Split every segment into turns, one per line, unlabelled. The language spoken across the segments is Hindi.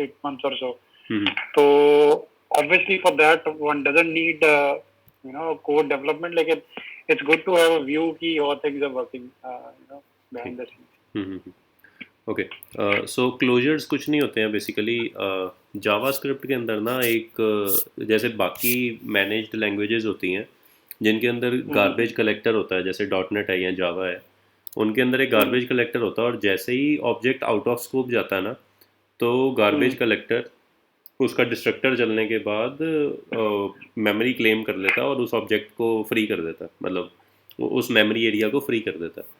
8 months or so.
Hmm
So obviously for that one doesn't need code development. Like it's good to have a view ki how things are working
ठीक
behind the scenes.
Hmm okay so closures कुछ नहीं होते हैं बेसिकली जावास्क्रिप्ट के अंदर ना एक जैसे बाकी मैनेज्ड लैंग्वेजेस होती हैं जिनके अंदर
हम्म
गार्बेज कलेक्टर होता है जैसे डॉट नेट है या जावा है उनके अंदर एक
हम्म
गार्बेज कलेक्टर होता है और जैसे ही ऑब्जेक्ट आउट ऑफ स्कोप जाता है ना तो गार्बेज
हम्म
कलेक्टर उसका डिस्ट्रक्टर चलने के बाद मेमोरी क्लेम कर लेता है और उस ऑब्जेक्ट को फ्री कर देता है मतलब उस मेमोरी एरिया को फ्री कर देता है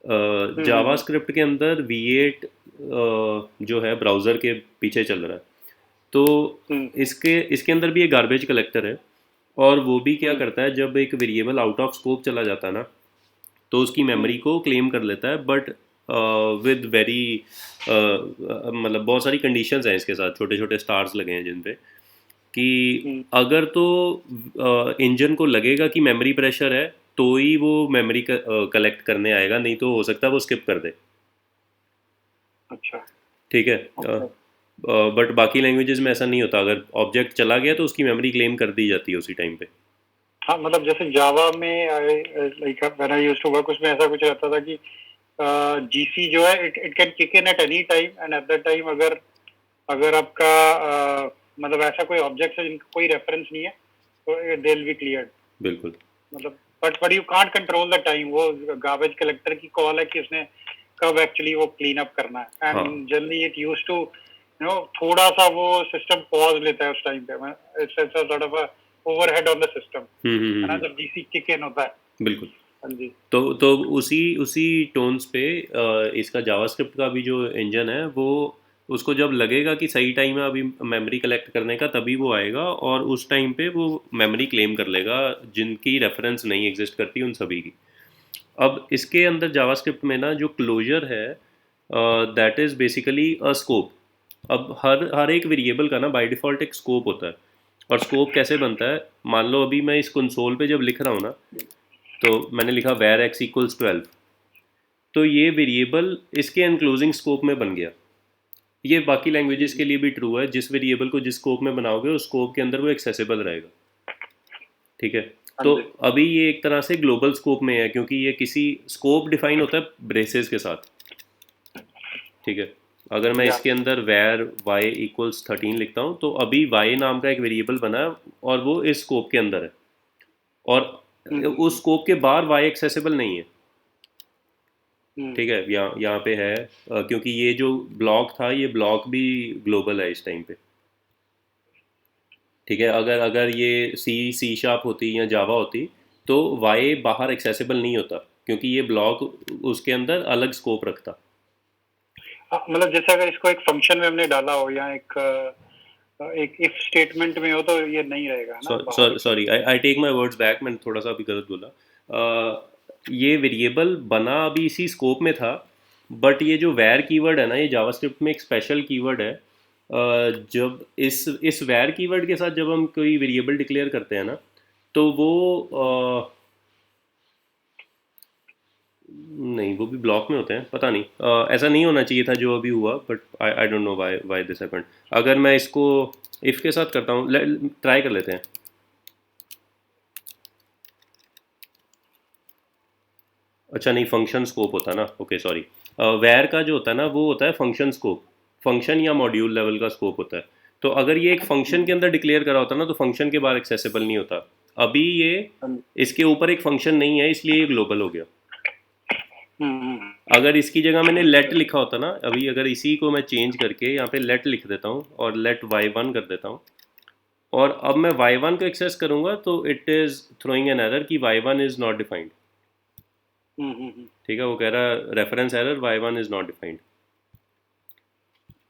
हम्म
जावास्क्रिप्ट के अंदर V8 जो है ब्राउज़र के पीछे चल रहा है तो
हम्म
इसके इसके अंदर भी एक गार्बेज कलेक्टर है और वो भी क्या
हम्म
करता है जब एक वेरिएबल आउट ऑफ स्कोप चला जाता है ना तो उसकी
हम्म
मेमोरी को क्लेम कर लेता है बट विद वेरी मतलब बहुत सारी कंडीशंस हैं इसके साथ छोटे छोटे स्टार्स लगे हैं जिन पे कि
हम्म
अगर तो इंजन को लगेगा कि मेमोरी प्रेशर है तो ही वो मेमोरी कलेक्ट करने आएगा नहीं तो हो सकता है वो स्किप कर दे
अच्छा
ठीक है
ओके
बट बाकी लैंग्वेजेस में ऐसा नहीं होता अगर ऑब्जेक्ट चला गया तो उसकी मेमोरी क्लेम कर दी जाती है उसी टाइम पे
हाँ मतलब जैसे जावा में like when I used to work उसमें ऐसा कुछ रहता था कि जीसी जो है it can kick in at any time and at that time अगर अगर आपका मतलब ऐसा कोई ऑब्जेक्ट है जिनका कोई रेफरेंस नहीं है तो दे विल बी क्लियर्ड
बिल्कुल
मतलब but you can't control the time वो गार्बेज कलेक्टर की कॉल है कि उसने कब एक्चुअली वो क्लीन अप करना है
हाँ
and generally it use to थोड़ा सा वो सिस्टम पॉज लेता है उस टाइम पे it's sort of a overhead on the system है ना
हम्म।
जब जीसी किक इन होता है
बिल्कुल
हाँ जी
तो उसी उसी टोन्स पे इसका जावास्क्रिप्ट का भी जो इंजन है वो उसको जब लगेगा कि सही टाइम है अभी मेमोरी कलेक्ट करने का तभी वो आएगा और उस टाइम पे वो मेमोरी क्लेम कर लेगा जिनकी रेफरेंस नहीं एग्जिस्ट करती उन सभी की अब इसके अंदर जावास्क्रिप्ट में ना जो क्लोजर है that is basically a scope अब हर एक वेरिएबल का ना बाय डिफ़ॉल्ट एक स्कोप होता है और स्कोप कैसे बनता है मान लो अभी मैं इस कंसोल पे जब लिख रहा हूँ ना तो मैंने लिखा वैर एक्स इक्वल्स 12 तो ये वेरिएबल इसके एनक्लोजिंग स्कोप में बन गया ये बाकी लैंग्वेजेस के लिए भी ट्रू है जिस वेरिएबल को जिस स्कोप में बनाओगे उस स्कोप के अंदर वो एक्सेसिबल रहेगा ठीक है
हाँ
तो
जी
अभी ये एक तरह से ग्लोबल स्कोप में है क्योंकि ये किसी स्कोप डिफाइन होता है ब्रेसेस के साथ ठीक है अगर मैं
या
इसके अंदर वैर वाई इक्वल्स 13 लिखता हूँ तो अभी वाई नाम का एक वेरिएबल बना है और वो इस स्कोप के अंदर है और उस
हम्म
स्कोप के बाहर वाई एक्सेसिबल नहीं है
हम्म
ठीक है यहाँ पे है क्योंकि ये जो ब्लॉक था ये ब्लॉक भी ग्लोबल है इस टाइम पे ठीक है अगर अगर ये सी शार्प होती या जावा होती तो वाई बाहर एक्सेसिबल नहीं होता क्योंकि ये ब्लॉक उसके अंदर अलग स्कोप रखता
हाँ, मतलब जैसे अगर इसको एक फंक्शन में हमने डाला हो या एक इफ स्टेटमेंट में हो तो ये नहीं रहेगा ना बाहर
sorry I take my words back मैंने थोड़ा सा अभी गलत बोला ये वेरिएबल बना अभी इसी स्कोप में था बट ये जो वैर कीवर्ड है ना ये जावास्क्रिप्ट में एक स्पेशल कीवर्ड है जब इस वैर कीवर्ड के साथ जब हम कोई वेरिएबल डिक्लेयर करते हैं ना तो वो नहीं वो भी ब्लॉक में होते हैं पता नहीं ऐसा नहीं होना चाहिए था जो अभी हुआ but I don't know why this happened अगर मैं इसको इफ़ के साथ करता हूँ ट्राई कर लेते हैं अच्छा नहीं फंक्शन स्कोप होता है ना ओके सॉरी वैर का जो होता है ना वो होता है फंक्शन स्कोप फंक्शन या मॉड्यूल लेवल का स्कोप होता है तो अगर ये एक फंक्शन के अंदर डिक्लेयर करा होता ना तो फंक्शन के बाद एक्सेसिबल नहीं होता अभी ये इसके ऊपर एक फंक्शन नहीं है इसलिए ये ग्लोबल हो गया
हम्म
अगर इसकी जगह मैंने लेट लिखा होता ना अभी अगर इसी को मैं चेंज करके यहाँ पे लेट लिख देता हूँ और लेट y1 कर देता हूँ और अब मैं y1 को एक्सेस करूँगा तो it is throwing an error कि y1 इज़ नॉट डिफाइंड
हम्म
ठीक है वो कह रहा है reference error y1 is not defined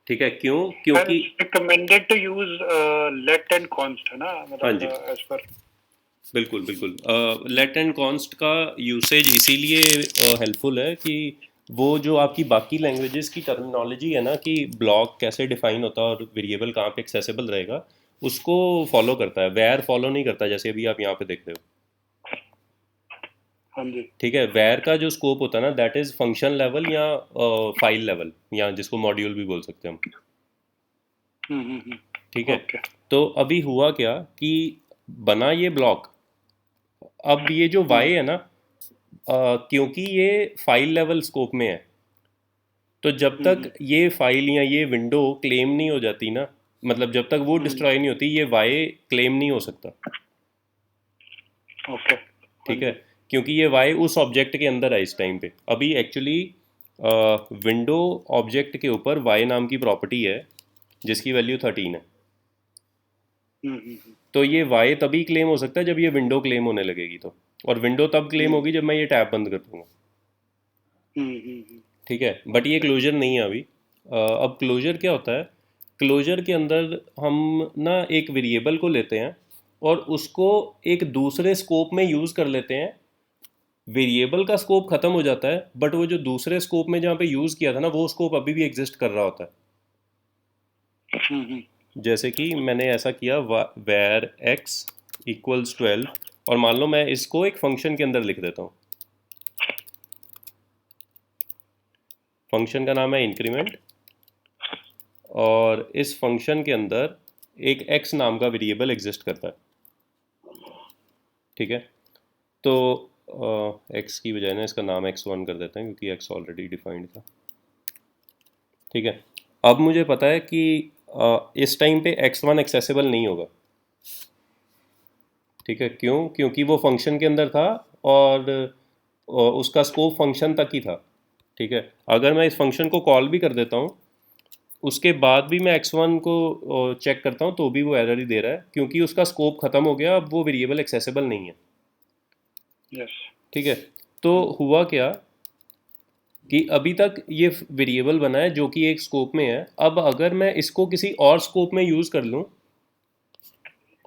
ठीक है क्यों
and
क्योंकि
it's recommended to use let and const है ना
हाँ
मतलब
जी
as per
बिल्कुल बिल्कुल लेट एंड कॉन्स्ट का यूसेज इसीलिए हेल्पफुल है कि वो जो आपकी बाकी लैंग्वेजेस की टर्मिनोलॉजी है ना कि ब्लॉक कैसे डिफाइन होता है और वेरिएबल कहाँ पे एक्सेसिबल रहेगा उसको फॉलो करता है वैर फॉलो नहीं करता जैसे अभी आप यहाँ पे देख रहे हो
हाँ जी
ठीक है वैर का जो स्कोप होता है ना दैट इज़ फंक्शन लेवल या फाइल लेवल या जिसको मॉड्यूल भी बोल सकते हैं हम ठीक है।
ओके।
तो अभी हुआ क्या कि बना ये ब्लॉक। अब ये जो वाई है ना, क्योंकि ये फाइल लेवल स्कोप में है, तो जब तक ये फाइल या ये विंडो क्लेम नहीं हो जाती ना, मतलब जब तक वो डिस्ट्रॉय नहीं होती, ये वाई क्लेम नहीं हो सकता।
ओके। हाँ
ठीक है,
जी।
क्योंकि ये वाई उस ऑब्जेक्ट के अंदर है इस टाइम पे। अभी एक्चुअली विंडो ऑब्जेक्ट के ऊपर वाई नाम की प्रॉपर्टी है जिसकी वैल्यू 13 है। तो ये वाई तभी क्लेम हो सकता है जब ये विंडो क्लेम होने लगेगी, तो और विंडो तब क्लेम होगी जब मैं ये टैब बंद कर दूंगा। ठीक है, बट ये क्लोजर नहीं है अभी। अब क्लोजर क्या होता है? क्लोजर के अंदर हम ना एक वेरिएबल को लेते हैं और उसको एक दूसरे स्कोप में यूज़ कर लेते हैं। वेरिएबल का स्कोप ख़त्म हो जाता है, बट वो जो दूसरे स्कोप में जहाँ पे यूज़ किया था ना, वो स्कोप अभी भी एग्जिस्ट कर रहा होता है। जैसे कि मैंने ऐसा किया, where x इक्वल्स 12, और मान लो मैं इसको एक फंक्शन के अंदर लिख देता हूँ। फंक्शन का नाम है इंक्रीमेंट, और इस फंक्शन के अंदर एक x नाम का वेरिएबल एग्जिस्ट करता है। ठीक है, तो x की बजाय ना इसका नाम x1 कर देते हैं क्योंकि x ऑलरेडी डिफाइंड था। ठीक है, अब मुझे पता है कि इस टाइम पे x1 एक्सेसिबल नहीं होगा। ठीक है, क्यों? क्योंकि वो फंक्शन के अंदर था और उसका स्कोप फंक्शन तक ही था। ठीक है, अगर मैं इस फंक्शन को कॉल भी कर देता हूँ, उसके बाद भी मैं x1 को चेक करता हूँ तो भी वो एरर ही दे रहा है, क्योंकि उसका स्कोप ख़त्म हो गया, अब वो वेरिएबल एक्सेसिबल नहीं है।
यस।
ठीक है, तो हुआ क्या कि अभी तक ये वेरिएबल बना है जो कि एक स्कोप में है। अब अगर मैं इसको किसी और स्कोप में यूज़ कर लूँ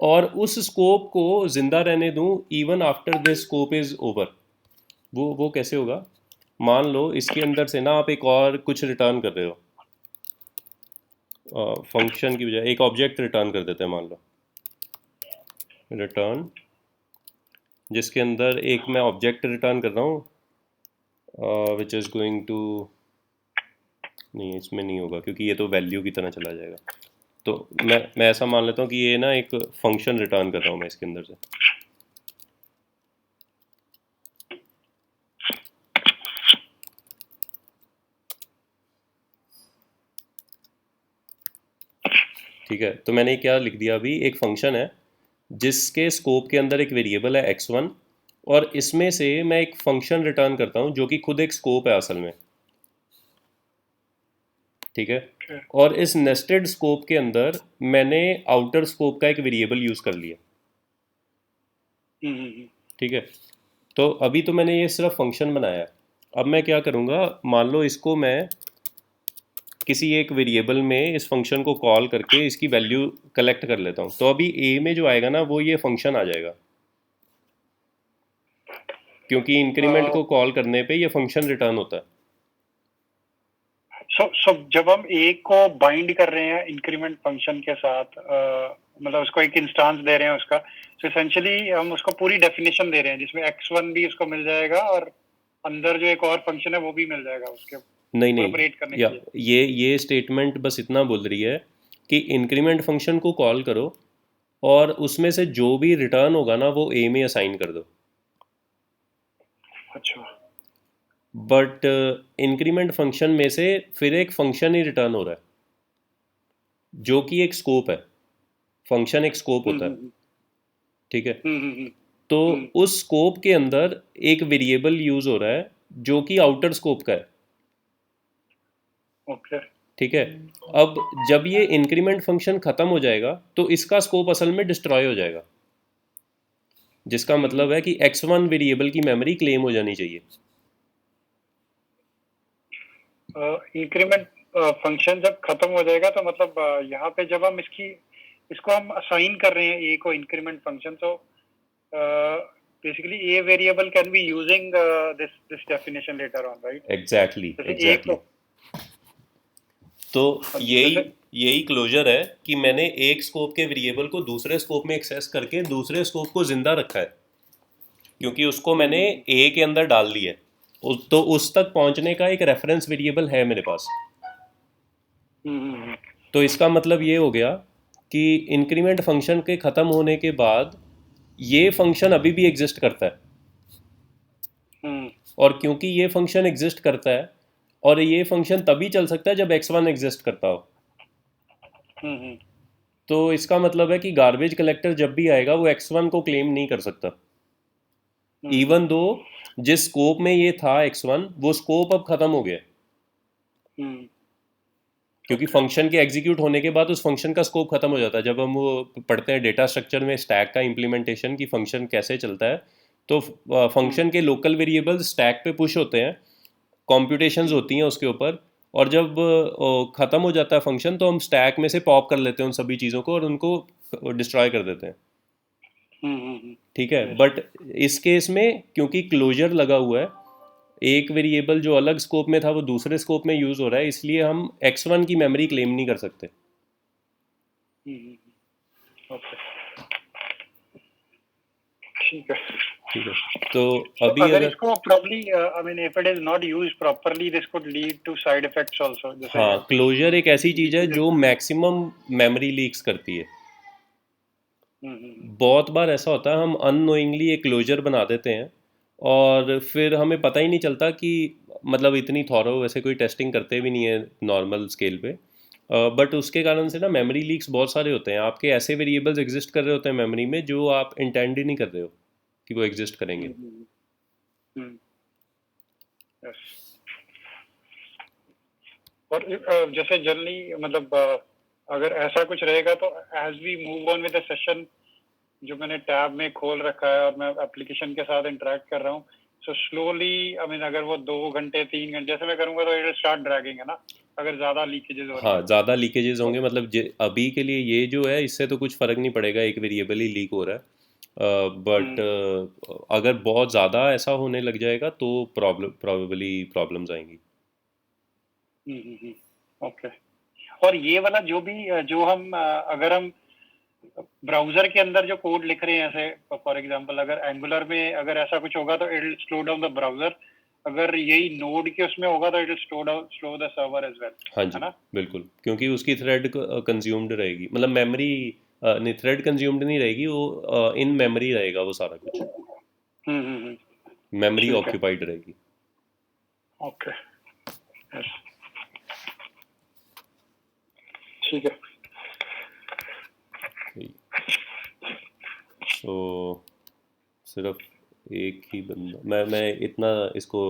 और उस स्कोप को ज़िंदा रहने दूँ even after this scope is over, वो कैसे होगा? मान लो इसके अंदर से ना आप एक और कुछ रिटर्न कर रहे हो, फंक्शन की बजाय एक ऑब्जेक्ट रिटर्न कर देते हैं। मान लो रिटर्न, जिसके अंदर एक मैं ऑब्जेक्ट रिटर्न कर रहा हूँ विच इज़ गोइंग टू, नहीं इसमें नहीं होगा क्योंकि ये तो वैल्यू की तरह चला जाएगा। तो मैं ऐसा मान लेता हूँ कि ये ना एक फंक्शन रिटर्न कर रहा हूँ मैं इसके अंदर से। ठीक है, तो मैंने क्या लिख दिया? अभी एक फंक्शन है जिसके स्कोप के अंदर एक वेरिएबल है x1, और इसमें से मैं एक फंक्शन रिटर्न करता हूँ जो कि खुद एक स्कोप है असल में। ठीक है, और इस नेस्टेड स्कोप के अंदर मैंने आउटर स्कोप का एक वेरिएबल यूज़ कर लिया। ठीक है, तो अभी तो मैंने ये सिर्फ फंक्शन बनाया। अब मैं क्या करूँगा, मान लो इसको मैं किसी एक वेरिएबल में इस फंक्शन को कॉल करके इसकी वैल्यू कलेक्ट कर लेता हूँ, तो अभी ए में जो आएगा ना वो ये फंक्शन आ जाएगा, क्योंकि इंक्रीमेंट को कॉल करने पे ये फंक्शन रिटर्न होता है।
सो जब हम ए को बाइंड कर रहे हैं इंक्रीमेंट फंक्शन के साथ, मतलब उसको एक इंस्टांस दे रहे हैं उसका, तो एसेंशियली हम उसको पूरी डेफिनेशन दे रहे हैं जिसमें x1 भी उसको मिल जाएगा और अंदर जो एक और फंक्शन है वो भी मिल जाएगा उसके
नहीं
इनकॉर्पोरेट करने
नहीं, या
के लिए।
ये स्टेटमेंट बस इतना बोल रही है कि इंक्रीमेंट फंक्शन को कॉल करो और उसमें से जो भी रिटर्न होगा ना वो ए में असाइन कर दो।
अच्छा।
बट इंक्रीमेंट फंक्शन में से फिर एक फंक्शन ही रिटर्न हो रहा है जो कि एक स्कोप है। फंक्शन एक स्कोप होता है। ठीक है, तो उस स्कोप के अंदर एक वेरिएबल यूज हो रहा है जो कि आउटर स्कोप का है।
ओके।
ठीक है, अब जब ये इंक्रीमेंट फंक्शन खत्म हो जाएगा तो इसका स्कोप असल में डिस्ट्रॉय हो जाएगा, जिसका मतलब है कि x1 वेरिएबल की मेमोरी क्लेम हो जानी चाहिए।
इंक्रीमेंट फंक्शन जब खत्म हो जाएगा तो मतलब यहाँ पे जब हम इसको हम असाइन कर रहे हैं ए को इंक्रीमेंट फंक्शन, तो basically a variable can be using this definition later on, right?
Exactly. तो यही क्लोजर है कि मैंने एक स्कोप के वेरिएबल को दूसरे स्कोप में एक्सेस करके दूसरे स्कोप को जिंदा रखा है, क्योंकि उसको मैंने ए के अंदर डाल दिया है। तो उस तक पहुंचने का एक रेफरेंस वेरिएबल है मेरे पास। तो इसका मतलब ये हो गया कि इंक्रीमेंट फंक्शन के ख़त्म होने के बाद ये फंक्शन अभी भी एग्जिस्ट करता है।
हम्म
और क्योंकि ये फंक्शन एग्जिस्ट करता है, और ये फंक्शन तभी चल सकता है जब x1 एग्जिस्ट करता हो,
हम्म
तो इसका मतलब है कि गार्बेज कलेक्टर जब भी आएगा वो x1 को क्लेम नहीं कर सकता,
हम्म
इवन दो जिस स्कोप में ये था x1 वो स्कोप अब ख़त्म हो गया।
हम्म
क्योंकि
ओके
फंक्शन के एग्जीक्यूट होने के बाद उस फंक्शन का स्कोप खत्म हो जाता है। जब हम वो पढ़ते हैं डेटा स्ट्रक्चर में स्टैक का इम्प्लीमेंटेशन की फंक्शन कैसे चलता है, तो
हम्म
फंक्शन के लोकल वेरिएबल्स स्टैक पे पुश होते हैं, कॉम्प्यूटेशंस
हम्म
होती हैं उसके ऊपर, और जब ख़त्म हो जाता है फंक्शन तो हम स्टैक में से पॉप कर लेते हैं उन सभी चीज़ों को और उनको डिस्ट्रॉय कर देते हैं। ठीक है,
यस
बट इस केस में क्योंकि क्लोजर लगा हुआ है, एक वेरिएबल जो अलग स्कोप में था वो दूसरे स्कोप में यूज़ हो रहा है, इसलिए हम x1 की मेमोरी क्लेम नहीं कर सकते।
ओके ठीक है।
ठीक है, तो
तो
अभी
अगर
अगर,
इसको properly I mean if it is not used properly this could lead to side effects also, जैसे
हाँ, क्लोजर एक ऐसी चीज़ है
हम्म
जो मैक्सिमम मेमोरी लीक्स करती है।
हम्म
बहुत बार ऐसा होता है हम अननोइंगली एक क्लोजर बना देते हैं और फिर हमें पता ही नहीं चलता कि, मतलब इतनी थॉरो वैसे कोई टेस्टिंग करते भी नहीं है नॉर्मल स्केल पे, बट उसके कारण से ना मेमोरी लीक्स बहुत सारे होते हैं। आपके ऐसे वेरिएबल्स एग्जिस्ट कर रहे होते हैं मेमोरी में जो आप इंटेंड ही नहीं कर रहे हो कि वो एग्जिस्ट करेंगे।
Hmm yes. और जैसे जनरली मतलब अगर ऐसा कुछ रहेगा तो as we move on with the session, जो मैंने टैब में खोल रखा है और मैं एप्लीकेशन के साथ इंटरेक्ट कर रहा हूँ, सो स्लोली आई मीन अगर वो 2 घंटे 3 घंटे जैसे मैं करूँगा तो इट विल स्टार्ट ड्रैगिंग, है ना, अगर ज़्यादा लीकेजेस हो रही
हाँ,
हैं
ज़्यादा लीकेजेस
तो।
होंगे, मतलब अभी के लिए ये जो है इससे तो कुछ फ़र्क नहीं पड़ेगा, एक वेरिएबल ही लीक हो रहा है, बट
हम्म
अगर बहुत ज़्यादा ऐसा होने लग जाएगा तो प्रॉबेबली प्रॉब्लम्स आएंगी।
ओके। और ये वाला जो भी जो हम अगर हम ब्राउजर के अंदर जो कोड लिख रहे हैं, ऐसे फॉर एग्जांपल अगर एंगुलर में अगर ऐसा कुछ होगा तो it will slow down the browser, अगर यही नोड के उसमें होगा तो it will slow the server as well,
हाँ
है
जी,
ना।
बिल्कुल, क्योंकि उसकी थ्रेड कंज्यूम्ड रहेगी, मतलब मेमोरी नहीं, थ्रेड कंज्यूम्ड नहीं रहेगी, वो इन मेमोरी रहेगा वो सारा कुछ,
हम्म।
मेमोरी
ठीक है।
ऑक्यूपाइड रहेगी।
ओके यस ठीक है।
सो सिर्फ एक ही बंदा, मैं इतना इसको